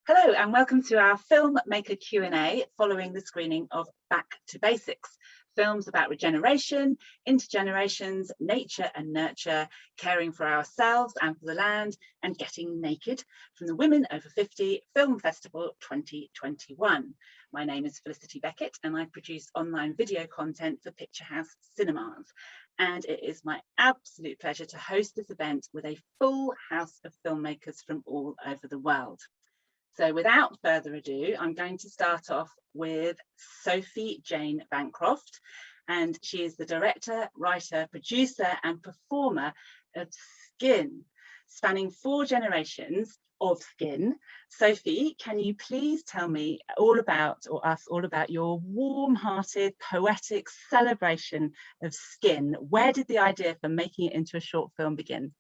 Hello and welcome to our Filmmaker Q&A following the screening of Back to Basics, films about regeneration, intergenerations, nature and nurture, caring for ourselves and for the land, and getting naked from the Women Over 50 Film Festival 2021. My name is Felicity Beckett and I produce online video content for Picture House Cinemas. And it is my absolute pleasure to host this event with a full house of filmmakers from all over the world. So without further ado, I'm going to start off with Sophie Jane Bancroft, and she is the director, writer, producer and performer of Skin, spanning 4 generations of Skin. Sophie, can you please tell me all about, or us all about, your warm-hearted, poetic celebration of Skin? Where did the idea for making it into a short film begin?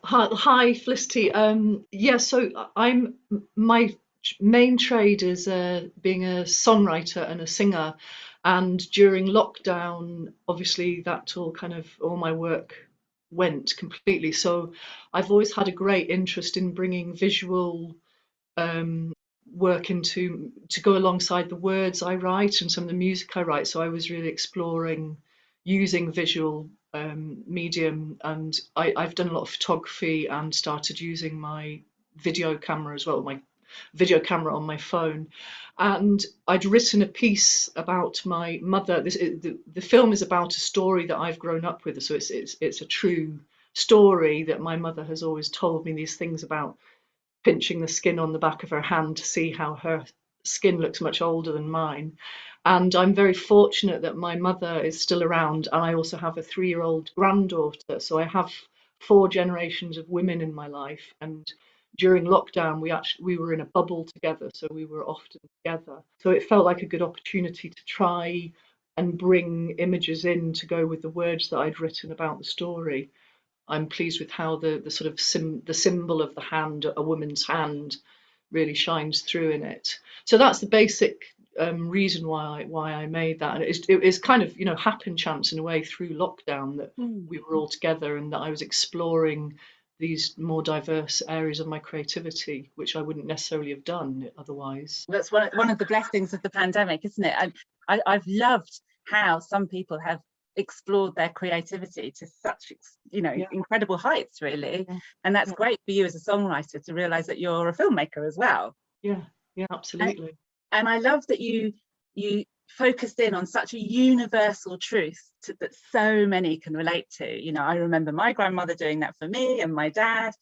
Hi, Felicity. So my main trade is being a songwriter and a singer, and during lockdown, obviously all my work went completely. So I've always had a great interest in bringing visual work to go alongside the words I write and some of the music I write. So I was really exploring using visual medium, and I've done a lot of photography and started using my video camera as well, my video camera on my phone. And I'd written a piece about my mother. The film is about a story that I've grown up with, so it's a true story that my mother has always told me, these things about pinching the skin on the back of her hand to see how her skin looks much older than mine. And I'm very fortunate that my mother is still around, and I also have a 3-year-old granddaughter. So I have 4 generations of women in my life. And during lockdown, we were in a bubble together, so we were often together. So it felt like a good opportunity to try and bring images in to go with the words that I'd written about the story. I'm pleased with how the sort of the symbol of the hand, a woman's hand, really shines through in it. So that's the basic reason why I made that. And it is kind of, happen chance in a way through lockdown that we were all together and that I was exploring these more diverse areas of my creativity, which I wouldn't necessarily have done otherwise. That's one of the blessings of the pandemic, isn't it? I've loved how some people have explored their creativity to such incredible heights, really. And that's great for you as a songwriter to realize that you're a filmmaker as well. Yeah, absolutely. And I love that you focused in on such a universal truth that so many can relate to. I remember my grandmother doing that for me, and my dad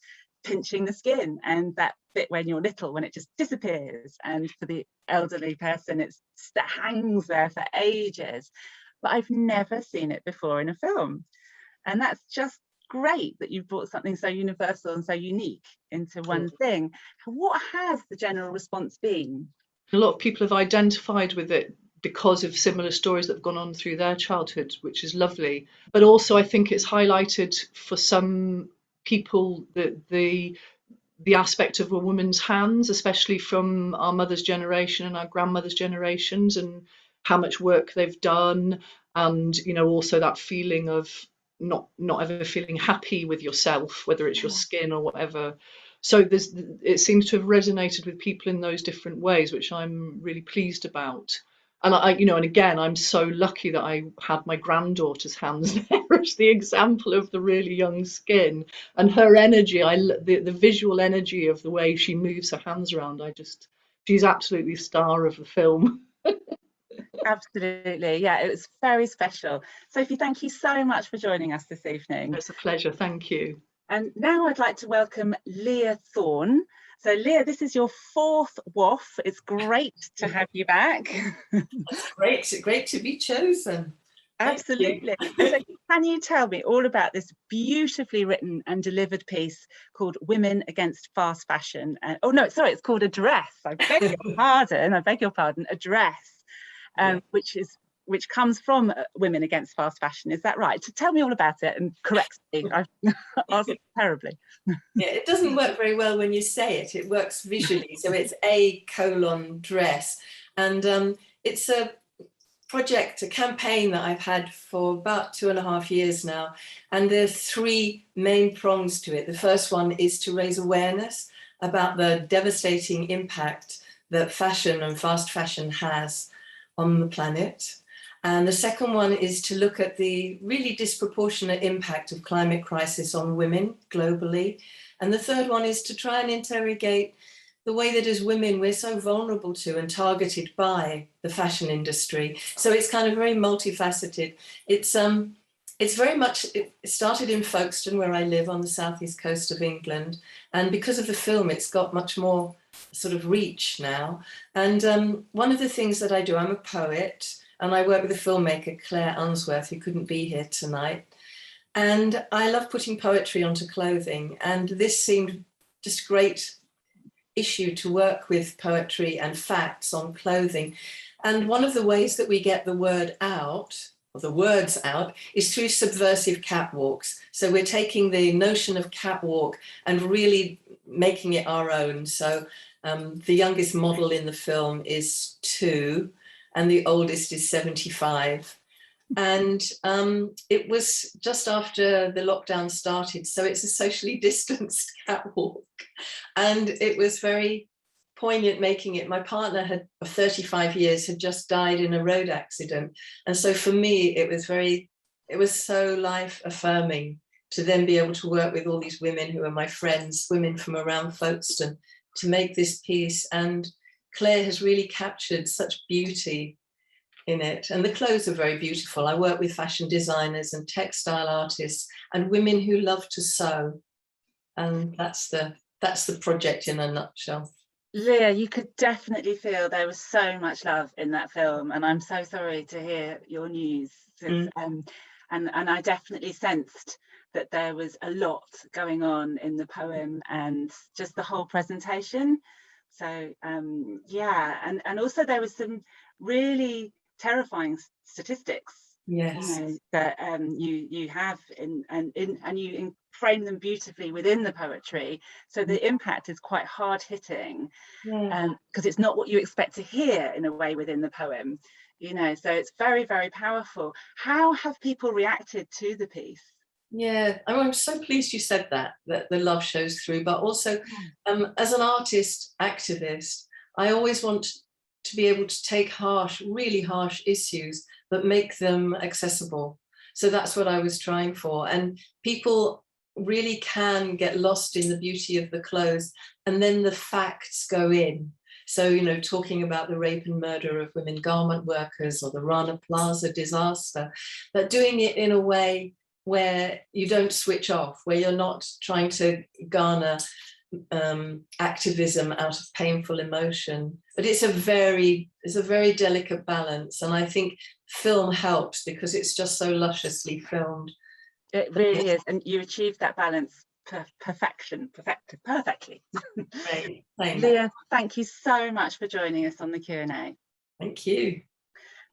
pinching the skin, and that bit when you're little, when it just disappears, and for the elderly person that hangs there for ages. But I've never seen it before in a film, and that's just great that you've brought something so universal and so unique into one thing. What has the general response been? A lot of people have identified with it because of similar stories that have gone on through their childhood, which is lovely. But also I think it's highlighted for some people that the aspect of a woman's hands, especially from our mother's generation and our grandmother's generations, and how much work they've done, and also that feeling of not ever feeling happy with yourself, whether it's your skin or whatever. So it seems to have resonated with people in those different ways, which I'm really pleased about. And and again, I'm so lucky that I had my granddaughter's hands there as the example of the really young skin, and her energy. The visual energy of the way she moves her hands around. She's absolutely the star of the film. Absolutely, yeah, it was very special. Sophie, thank you so much for joining us this evening. It's a pleasure, thank you. And now I'd like to welcome Leah Thorne. So Leah, this is your 4th WOF. It's great to have you back. It's great to be chosen. Absolutely. So can you tell me all about this beautifully written and delivered piece called Women Against Fast Fashion? It's called A Dress. I beg your pardon, A Dress. Which comes from Women Against Fast Fashion, is that right? So tell me all about it and correct me. I've asked terribly. Yeah, it doesn't work very well when you say it. It works visually. So it's A:dress. And it's a campaign that I've had for about 2.5 years now. And there are 3 main prongs to it. The first one is to raise awareness about the devastating impact that fashion and fast fashion has on the planet. And the second one is to look at the really disproportionate impact of climate crisis on women globally. And the third one is to try and interrogate the way that as women we're so vulnerable to and targeted by the fashion industry. So it's kind of very multifaceted. It's very much, it started in Folkestone, where I live on the southeast coast of England. And because of the film, it's got much more sort of reach now. And one of the things that I do, I'm a poet, and I work with a filmmaker, Claire Unsworth, who couldn't be here tonight. And I love putting poetry onto clothing. And this seemed just a great issue to work with poetry and facts on clothing. And one of the ways that we get the word out, or the words out, is through subversive catwalks. So we're taking the notion of catwalk and really making it our own. So the youngest model in the film is 2, and the oldest is 75. And it was just after the lockdown started, so it's a socially distanced catwalk. And it was very poignant making it. My partner of 35 years had just died in a road accident. And so for me, it was so life affirming to then be able to work with all these women who are my friends, women from around Folkestone, to make this piece. And Claire has really captured such beauty in it. And the clothes are very beautiful. I work with fashion designers and textile artists and women who love to sew. And that's the project in a nutshell. Leah, you could definitely feel there was so much love in that film, and I'm so sorry to hear your news. And I definitely sensed that there was a lot going on in the poem and just the whole presentation. So yeah, and also there was some really terrifying statistics, yes, that you have and you frame them beautifully within the poetry, so the impact is quite hard-hitting, because it's not what you expect to hear in a way within the poem, so it's very, very powerful. How have people reacted to the piece? Yeah, I'm so pleased you said that the love shows through, but also as an artist activist, I always want to be able to take really harsh issues, but make them accessible. So that's what I was trying for. And people really can get lost in the beauty of the clothes, and then the facts go in. So, talking about the rape and murder of women garment workers or the Rana Plaza disaster, but doing it in a way where you don't switch off, where you're not trying to garner activism out of painful emotion. But it's a very delicate balance, and I think film helps because it's just so lusciously filmed. It really is, and you achieved that balance perfectly. Great. Leah, thank you so much for joining us on the Q&A. Thank you.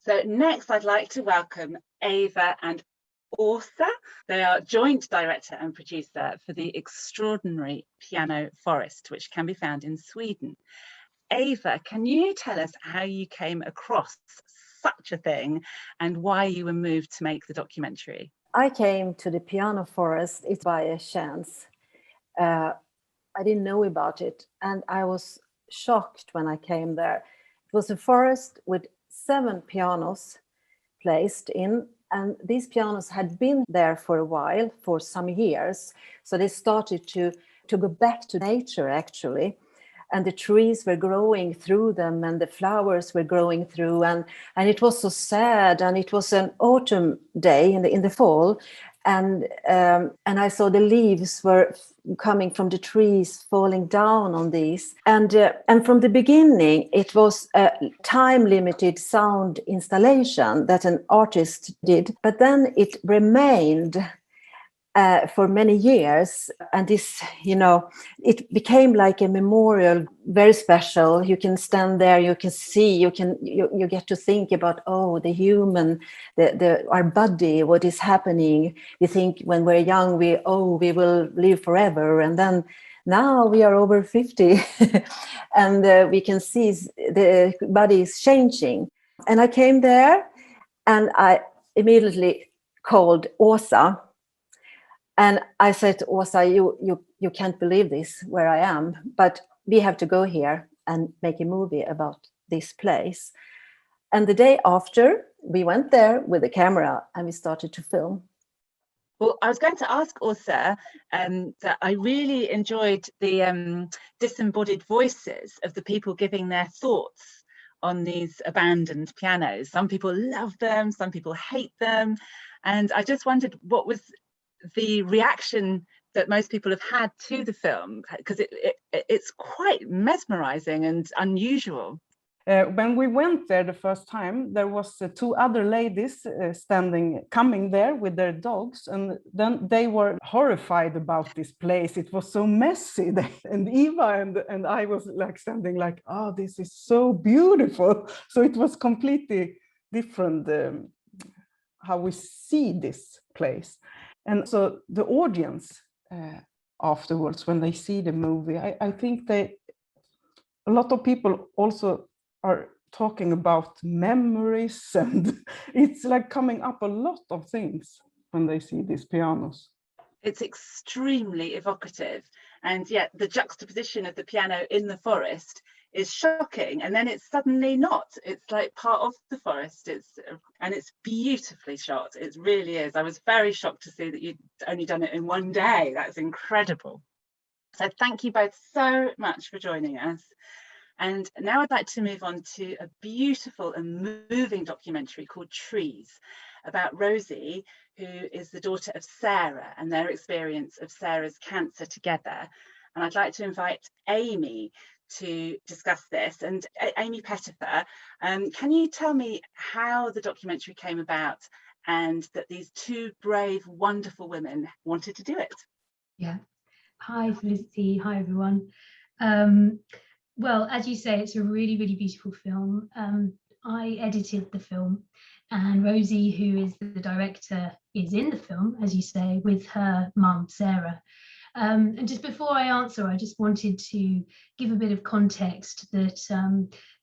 So next I'd like to welcome Ava and Åsa. They are joint director and producer for the extraordinary Piano Forest, which can be found in Sweden. Ava, can you tell us how you came across such a thing and why you were moved to make the documentary? I came to the Piano Forest by a chance. I didn't know about it, and I was shocked when I came there. It was a forest with 7 pianos placed in, and these pianos had been there for a while, for some years. So they started to go back to nature, actually. And the trees were growing through them, and the flowers were growing through, and it was so sad. And it was an autumn day in the fall, and I saw the leaves were coming from the trees, falling down on these. And from the beginning, it was a time-limited sound installation that an artist did, but then it remained for many years, and this, it became like a memorial, very special. You can stand there, you can see, you get to think about, the human, our body, what is happening. We think when we're young, we will live forever, and then now we are over 50, and we can see the body is changing. And I came there, and I immediately called Åsa. And I said to Åsa, you can't believe this, where I am, but we have to go here and make a movie about this place. And the day after, we went there with a camera and we started to film. Well, I was going to ask Åsa that I really enjoyed the disembodied voices of the people giving their thoughts on these abandoned pianos. Some people love them, some people hate them. And I just wondered what was the reaction that most people have had to the film, because it's quite mesmerizing and unusual. When we went there the first time, there was two other ladies coming there with their dogs, and then they were horrified about this place. It was so messy, and Eva and I was like standing like, oh, this is so beautiful. So it was completely different how we see this place. And so the audience afterwards, when they see the movie, I think a lot of people also are talking about memories, and it's like coming up a lot of things when they see these pianos. It's extremely evocative, and yet the juxtaposition of the piano in the forest is shocking, and then it's suddenly not. It's like part of the forest. And it's beautifully shot. It really is. I was very shocked to see that you'd only done it in one day. That's incredible. So thank you both so much for joining us. And now I'd like to move on to a beautiful and moving documentary called Trees, about Rosie, who is the daughter of Sarah, and their experience of Sarah's cancer together. And I'd like to invite Amy to discuss this. And Amy Pettifer, can you tell me how the documentary came about and that these two brave, wonderful women wanted to do it? Yeah. Hi, Felicity. Hi, everyone. Well, as you say, it's a really, really beautiful film. I edited the film, and Rosie, who is the director, is in the film, as you say, with her mum, Sarah. And just before I answer, I just wanted to give a bit of context that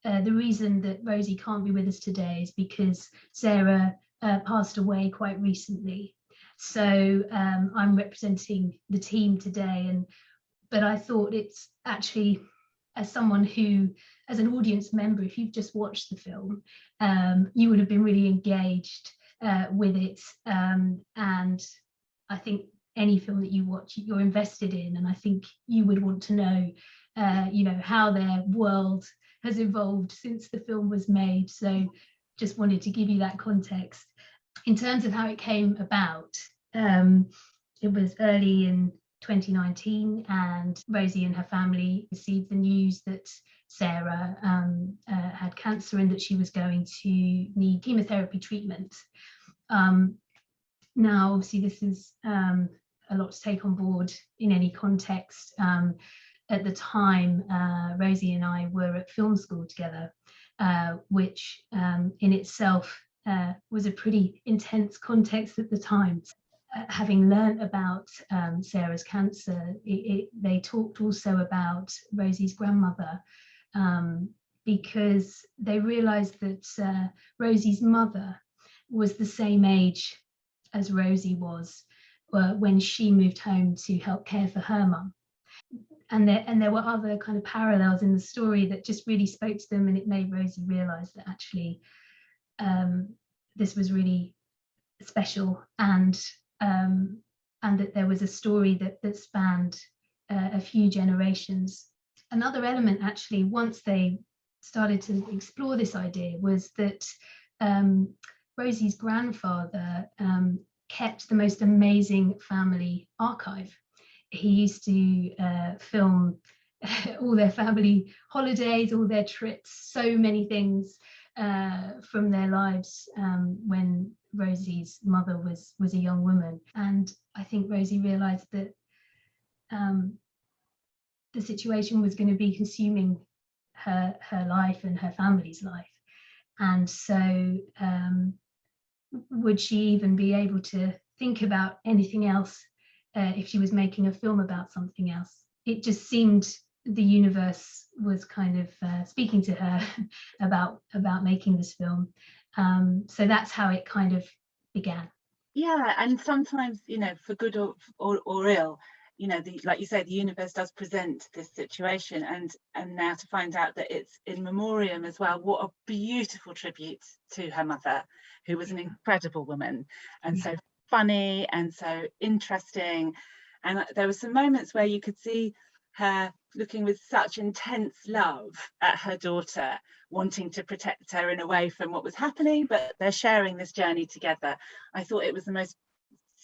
the reason that Rosie can't be with us today is because Sarah passed away quite recently. So I'm representing the team today, but I thought it's actually, as someone who, as an audience member, if you've just watched the film, you would have been really engaged with it. And I think any film that you watch, you're invested in, and I think you would want to know, how their world has evolved since the film was made. So just wanted to give you that context. In terms of how it came about, it was early in 2019, and Rosie and her family received the news that Sarah had cancer and that she was going to need chemotherapy treatment. Now, obviously, this is a lot to take on board in any context. At the time, Rosie and I were at film school together, which in itself was a pretty intense context at the time. Having learnt about Sarah's cancer, they talked also about Rosie's grandmother, because they realised that Rosie's mother was the same age as Rosie was when she moved home to help care for her mum. And there were other kind of parallels in the story that just really spoke to them, and it made Rosie realise that actually this was really special, and that there was a story that spanned a few generations. Another element, actually, once they started to explore this idea, was that Rosie's grandfather kept the most amazing family archive. He used to film all their family holidays, all their trips, so many things from their lives when Rosie's mother was a young woman. And I think Rosie realised that the situation was going to be consuming her life and her family's life. And so would she even be able to think about anything else if she was making a film about something else? It just seemed the universe was kind of speaking to her about making this film. So that's how it kind of began. Yeah, and sometimes, you know, for good or ill, you know, like you say, the universe does present this situation, and now to find out that it's in memoriam as well. What a beautiful tribute to her mother, who was an incredible woman, and so funny and so interesting. And there were some moments where you could see her looking with such intense love at her daughter, wanting to protect her in a way from what was happening, but they're sharing this journey together. I thought it was the most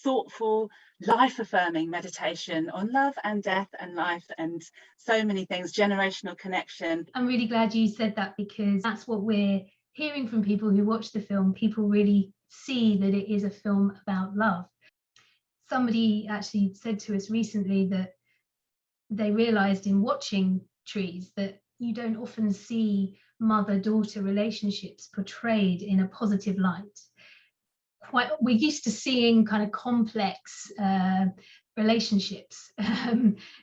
thoughtful, life-affirming meditation on love and death and life and so many things, generational connection. I'm really glad you said that, because that's what we're hearing from people who watch the film. People really see that it is a film about love. Somebody actually said to us recently that they realized in watching Trees that you don't often see mother-daughter relationships portrayed in a positive light. We're used to seeing kind of complex relationships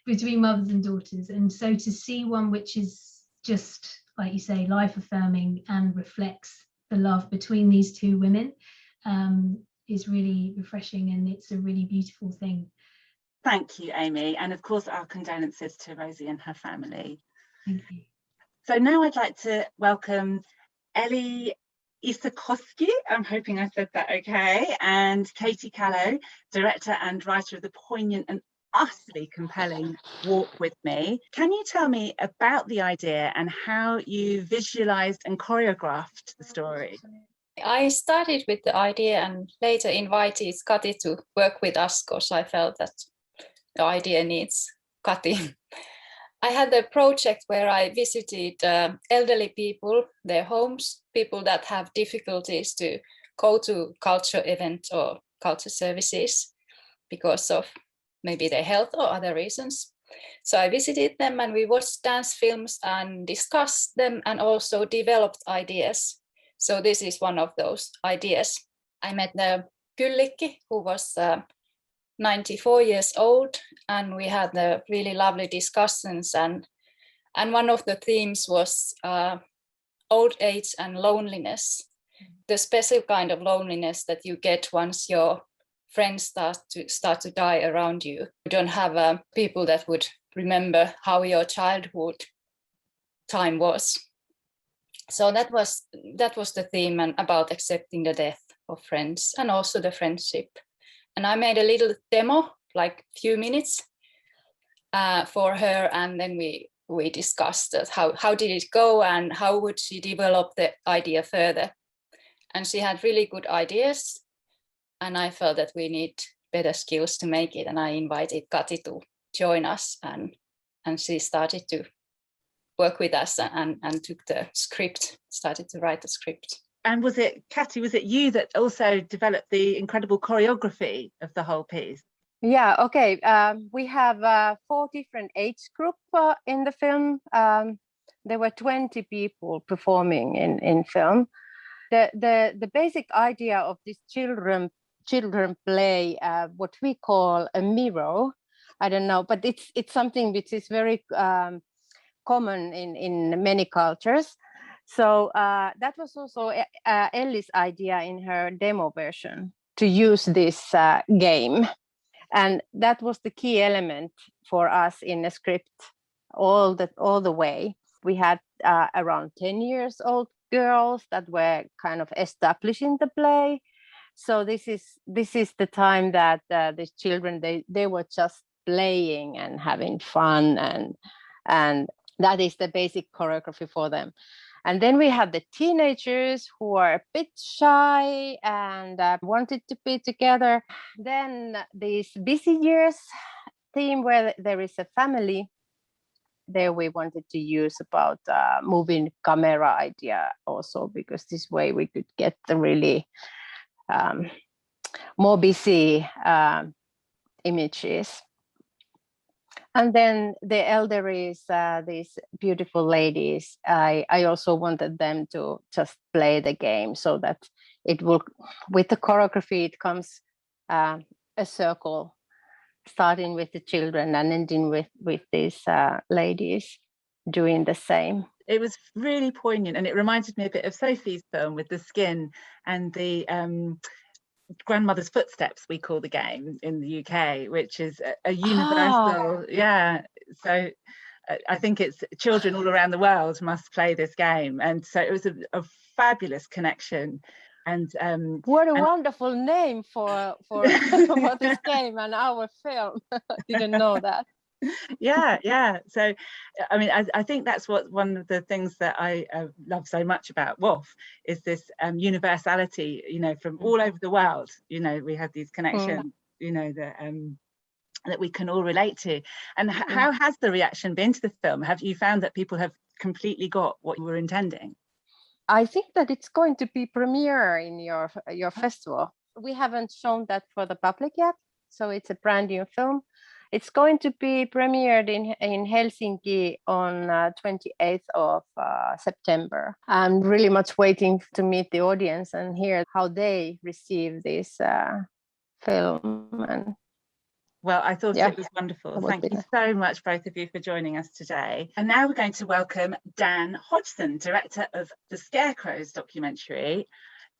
between mothers and daughters, and so to see one which is just, like you say, life-affirming and reflects the love between these two women is really refreshing, and it's a really beautiful thing. Thank you, Amy, and of course our condolences to Rosie and her family. Thank you. So now I'd like to welcome Ellie Isakowski, I'm hoping I said that okay, and Katie Callow, director and writer of the poignant and utterly compelling Walk With Me. Can you tell me about the idea and how you visualized and choreographed the story? I started with the idea and later invited Kati to work with us because I felt that the idea needs Kati. I had a project where I visited elderly people, their homes, people that have difficulties to go to culture events or culture services because of maybe their health or other reasons. So I visited them and we watched dance films and discussed them and also developed ideas. So this is one of those ideas. I met the Kyllikki, who was 94 years old, and we had really lovely discussions, and one of the themes was old age and loneliness, the special kind of loneliness that you get once your friends start to die around you. You don't have people that would remember how your childhood time was. So that was the theme, and about accepting the death of friends and also the friendship. And I made a little demo, like a few minutes for her, and then we discussed how did it go and how would she develop the idea further. And she had really good ideas, and I felt that we need better skills to make it. And I invited Kati to join us, and she started to work with us and took the script, started to write the script. And was it, Kati, was it you that also developed the incredible choreography of the whole piece? Yeah, okay. We have 4 different age groups in the film. There were 20 people performing in film. The basic idea of this children play, what we call a mirror, I don't know, but it's something which is very common in many cultures. So that was also Ellie's idea in her demo version, to use this game. And that was the key element for us in the script all the way. We had around 10 years old girls that were kind of establishing the play. So this is the time that these children, they were just playing and having fun, and that is the basic choreography for them. And then we have the teenagers who are a bit shy and wanted to be together. Then this busy years theme, where there is a family, there we wanted to use about moving camera idea also, because this way we could get the really more busy images. And then the elderlies, these beautiful ladies, I also wanted them to just play the game, so that it will, with the choreography, it comes a circle, starting with the children and ending with these ladies doing the same. It was really poignant, and it reminded me a bit of Sophie's film with the skin and the Grandmother's Footsteps, we call the game in the UK, which is a universal, so I think it's children all around the world must play this game, and so it was a fabulous connection. And what a wonderful name for for this game and our film. Didn't know that. Yeah. So I mean, I think that's what one of the things that I love so much about WOF is this universality, you know, from all over the world. You know, we have these connections, you know, that we can all relate to. And how has the reaction been to the film? Have you found that people have completely got what you were intending? I think that it's going to be premiere in your festival. We haven't shown that for the public yet, so it's a brand new film. It's going to be premiered in Helsinki on 28th of September. I'm really much waiting to meet the audience and hear how they receive this film. And well, I thought it was wonderful. Thank you so much, both of you, for joining us today. And now we're going to welcome Dan Hodgson, director of the Scarecrows documentary.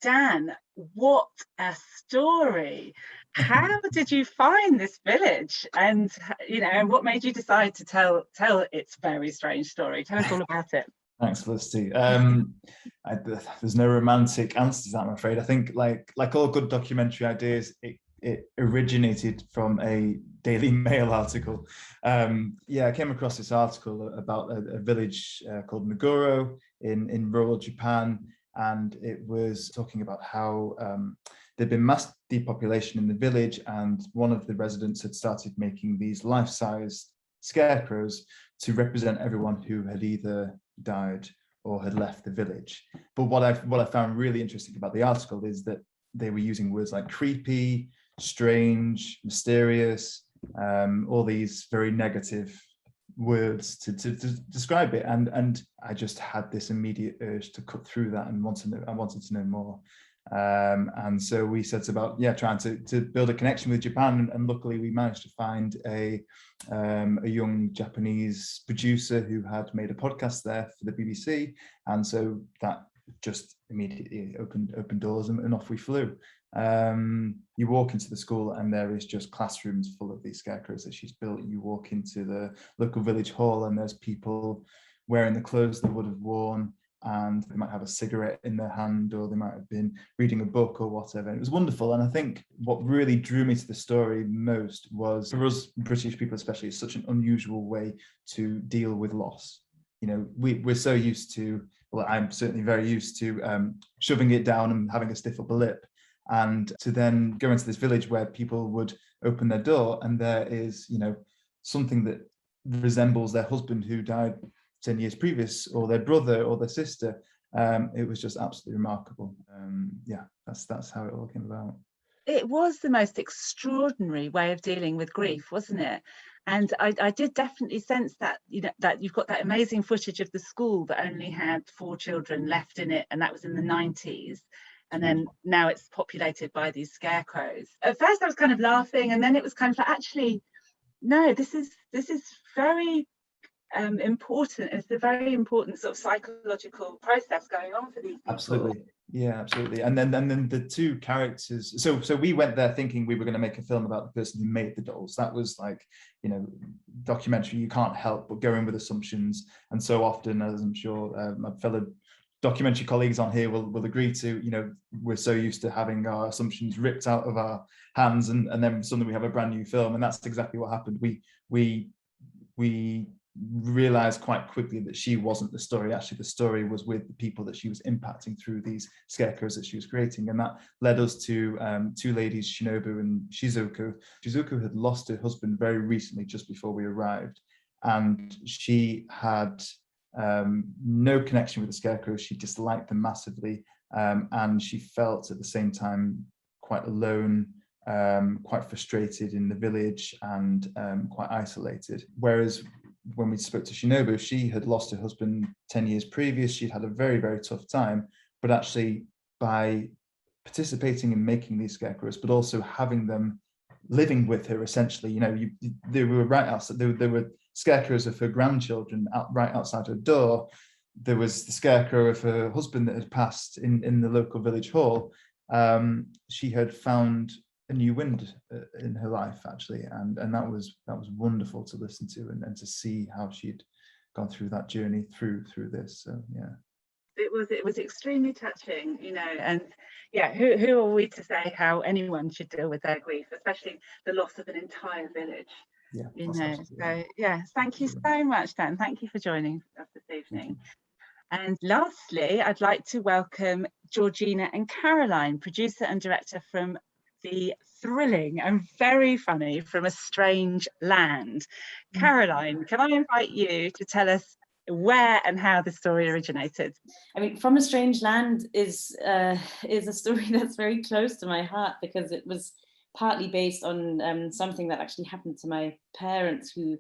Dan, what a story. How did you find this village? And, you know, what made you decide to tell its very strange story? Tell us all about it. Thanks, Felicity. There's no romantic answer to that, I'm afraid. I think like all good documentary ideas, it originated from a Daily Mail article. I came across this article about a village called Meguro in rural Japan, and it was talking about how there'd been mass depopulation in the village, and one of the residents had started making these life-size scarecrows to represent everyone who had either died or had left the village. But what I found really interesting about the article is that they were using words like creepy, strange, mysterious, all these very negative words to describe it, and I just had this immediate urge to cut through that and I wanted to know more, and so we set about trying to build a connection with Japan, and luckily we managed to find a young Japanese producer who had made a podcast there for the BBC, and so that just immediately opened doors, and off we flew. You walk into the school and there is just classrooms full of these scarecrows that she's built. You walk into the local village hall and there's people wearing the clothes they would have worn, and they might have a cigarette in their hand, or they might have been reading a book or whatever. And it was wonderful. And I think what really drew me to the story most was, for us British people especially, it's such an unusual way to deal with loss. You know, we're so used to, well, I'm certainly very used to shoving it down and having a stiff upper lip. And to then go into this village where people would open their door and there is, you know, something that resembles their husband who died 10 years previous, or their brother or their sister. It was just absolutely remarkable. That's how it all came about. It was the most extraordinary way of dealing with grief, wasn't it? And I did definitely sense that, you know, that you've got that amazing footage of the school that only had 4 children left in it, and that was in the 90s. And then now it's populated by these scarecrows. At first I was kind of laughing, and then it was kind of like, actually, no, this is very important. It's a very important sort of psychological process going on for these people. Absolutely. Yeah, absolutely. And then the two characters, so we went there thinking we were going to make a film about the person who made the dolls. That was like, you know, documentary, you can't help but go in with assumptions. And so often, as I'm sure my fellow documentary colleagues on here will agree to, you know, we're so used to having our assumptions ripped out of our hands, and then suddenly we have a brand new film, and that's exactly what happened. We realized quite quickly that she wasn't the story. Actually, the story was with the people that she was impacting through these scarecrows that she was creating, and that led us to 2 ladies, Shinobu and Shizuku. Shizuku had lost her husband very recently, just before we arrived, and she had no connection with the scarecrows. She disliked them massively, and she felt at the same time quite alone, quite frustrated in the village, and quite isolated. Whereas when we spoke to Shinobu, she had lost her husband 10 years previous. She'd had a very, very tough time, but actually by participating in making these scarecrows, but also having them living with her, essentially, you know, they were right outside. There were scarecrows of her grandchildren right outside her door. There was the scarecrow of her husband that had passed in the local village hall. she had found a new wind in her life, actually, and that was wonderful to listen to and to see how she'd gone through that journey through this. So yeah, it was extremely touching, you know. And yeah, who are we to say how anyone should deal with their grief, especially the loss of an entire village? Yeah, you know. So yes, thank you so much, Dan. Thank you for joining us this evening. And lastly, I'd like to welcome Georgina and Caroline, producer and director from the thrilling and very funny From a Strange Land. Caroline, can I invite you to tell us where and how the story originated? I mean, From a Strange Land is a story that's very close to my heart, because it was partly based on something that actually happened to my parents, who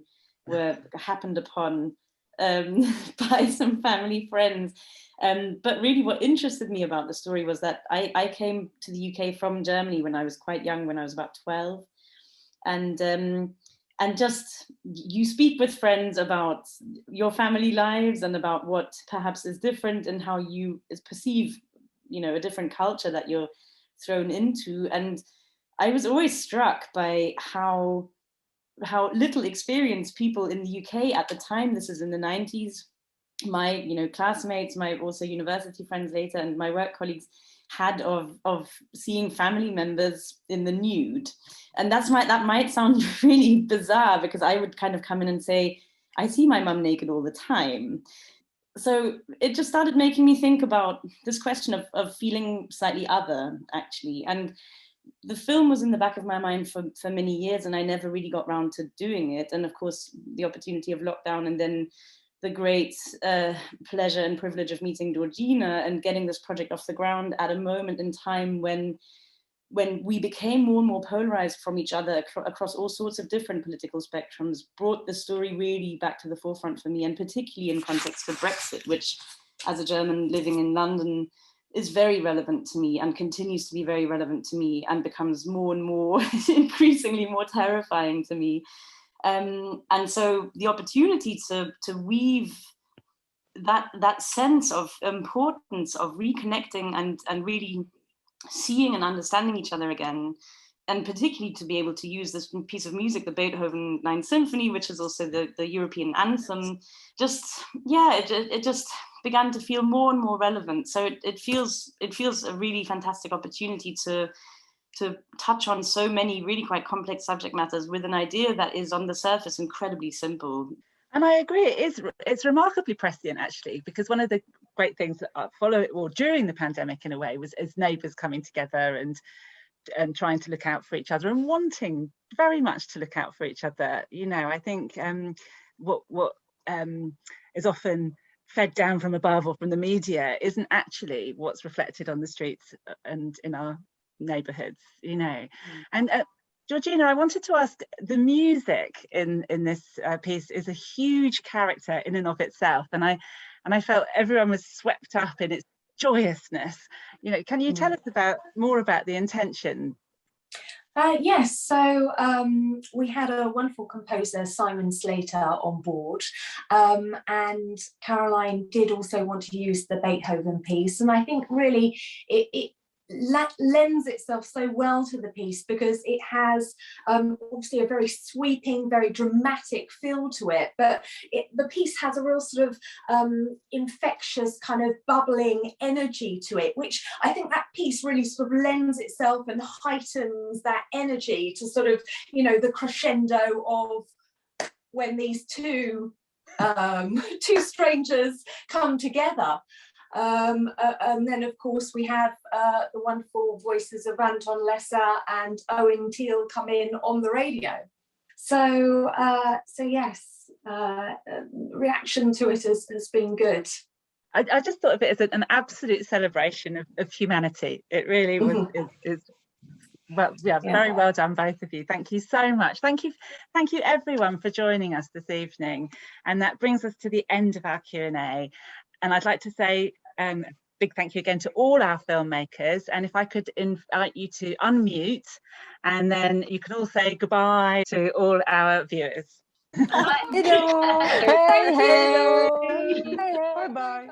were happened upon by some family friends. But really what interested me about the story was that I came to the UK from Germany when I was quite young, when I was about 12. And just you speak with friends about your family lives and about what perhaps is different and how you perceive, you know, a different culture that you're thrown into. And I was always struck by how little experienced people in the UK at the time, this is in the 90s, my, you know, classmates, my also university friends later, and my work colleagues had of seeing family members in the nude. And that might sound really bizarre, because I would kind of come in and say, I see my mum naked all the time. So it just started making me think about this question of feeling slightly other, actually. And the film was in the back of my mind for many years, and I never really got round to doing it. And of course, the opportunity of lockdown, and then the great pleasure and privilege of meeting Georgina and getting this project off the ground at a moment in time when we became more and more polarized from each other across all sorts of different political spectrums, brought the story really back to the forefront for me, and particularly in context of Brexit, which, as a German living in London, is very relevant to me and continues to be very relevant to me, and becomes more and more increasingly more terrifying to me. And so the opportunity to weave that sense of importance of reconnecting and really seeing and understanding each other again, and particularly to be able to use this piece of music, the Beethoven Ninth Symphony, which is also the European anthem, it just began to feel more and more relevant. So it feels a really fantastic opportunity to touch on so many really quite complex subject matters with an idea that is on the surface incredibly simple. And I agree, it's remarkably prescient, actually, because one of the great things that during the pandemic in a way was neighbours coming together and trying to look out for each other and wanting very much to look out for each other. You know, I think what is often fed down from above or from the media isn't actually what's reflected on the streets and in our neighbourhoods, you know. And Georgina, I wanted to ask, the music in this piece is a huge character in and of itself, and I felt everyone was swept up in its joyousness. You know, can you tell us more about the intention? Yes, so we had a wonderful composer, Simon Slater, on board, and Caroline did also want to use the Beethoven piece, and I think really it lends itself so well to the piece, because it has obviously a very sweeping, very dramatic feel to it, but the piece has a real sort of infectious kind of bubbling energy to it, which I think that piece really sort of lends itself and heightens that energy to sort of, you know, the crescendo of when these two strangers come together. And then, of course, we have the wonderful voices of Anton Lesser and Owen Teale come in on the radio. So yes, reaction to it has been good. I just thought of it as an absolute celebration of humanity. It really was. Well, yeah, very well done, both of you. Thank you so much. Thank you everyone for joining us this evening. And that brings us to the end of our Q&A. And I'd like to say big thank you again to all our filmmakers. And if I could invite you to unmute, and then you can all say goodbye to all our viewers. Hello. Hey, hello. Bye bye.